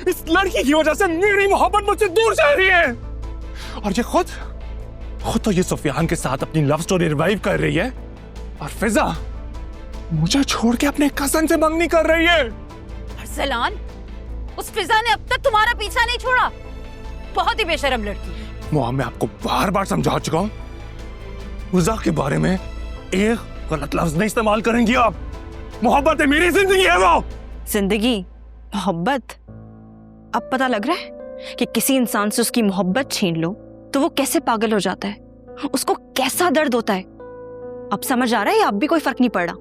इस लड़की की वजह से मेरी मोहब्बत मुझसे दूर जा रही है। और ये खुद तो ये सुफियान के साथ अपनी लव स्टोरी रिवाइव कर रही है, और फिजा मुझे छोड़ के अपने कजन से मंगनी कर रही है। अरसलान, उस फिजा ने अब तक तुम्हारा पीछा नहीं छोड़ा। बहुत ही बेशर्म लड़की है। मोहा, मैं आपको बार बार समझा चुका हूं, फिजा के बारे में एक गलत लफ्ज नहीं इस्तेमाल करेंगी आप। मोहब्बत है, मेरी जिंदगी है वो। जिंदगी, मोहब्बत। अब पता लग रहा है कि किसी इंसान से उसकी मोहब्बत छीन लो तो वो कैसे पागल हो जाता है, उसको कैसा दर्द होता है। अब समझ आ रहा है, अब भी कोई फर्क नहीं पड़ रहा।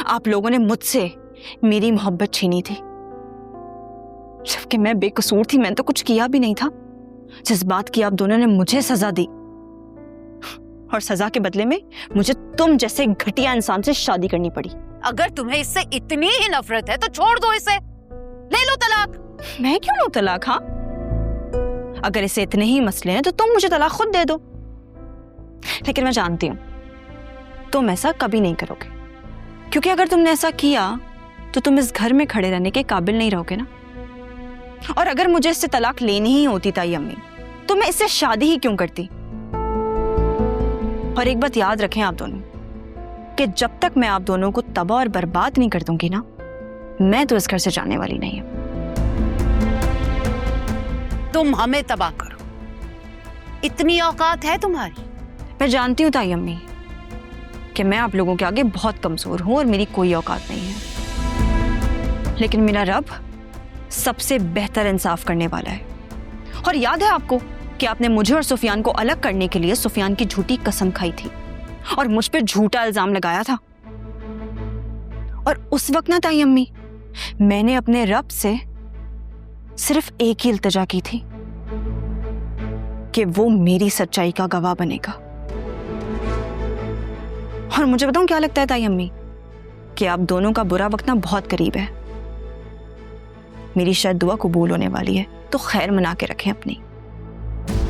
आप लोगों ने मुझसे मेरी मोहब्बत छीनी थी, जबकि मैं बेकसूर थी। मैंने तो कुछ किया भी नहीं था। जिस बात की आप दोनों ने मुझे सजा दी, और सजा के बदले में मुझे तुम जैसे घटिया इंसान से शादी करनी पड़ी। अगर तुम्हें इससे इतनी ही नफरत है तो छोड़ दो इसे, ले लो तलाक। मैं क्यों लूं तलाक? हाँ, अगर इसे इतने ही मसले हैं तो तुम मुझे तलाक खुद दे दो। लेकिन मैं जानती हूं तुम ऐसा कभी नहीं करोगे, क्योंकि अगर तुमने ऐसा किया तो तुम इस घर में खड़े रहने के काबिल नहीं रहोगे ना। और अगर मुझे इससे तलाक लेनी ही होती ताई अम्मी, तो मैं इससे शादी ही क्यों करती। और एक बात याद रखें आप दोनों, कि जब तक मैं आप दोनों को तबाह और बर्बाद नहीं कर दूंगी ना, मैं तो इस घर से जाने वाली नहीं हूं। तुम हमें तबाह करो, इतनी औकात है तुम्हारी? मैं जानती हूं ताई अम्मी कि मैं आप लोगों के आगे बहुत कमजोर हूं और मेरी कोई औकात नहीं है, लेकिन मेरा रब सबसे बेहतर इंसाफ करने वाला है। और याद है आपको कि आपने मुझे और सुफियान को अलग करने के लिए सुफियान की झूठी कसम खाई थी और मुझ पे झूठा इल्जाम लगाया था। और उस वक्त ना ताई अम्मी, मैंने अपने रब से सिर्फ एक ही इल्तिजा की थी कि वो मेरी सच्चाई का गवाह बनेगा। और मुझे बताऊं क्या लगता है ताई अम्मी, कि आप दोनों का बुरा वक्त ना बहुत करीब है। मेरी शायद दुआ कबूल होने वाली है, तो खैर मना के रखें अपनी।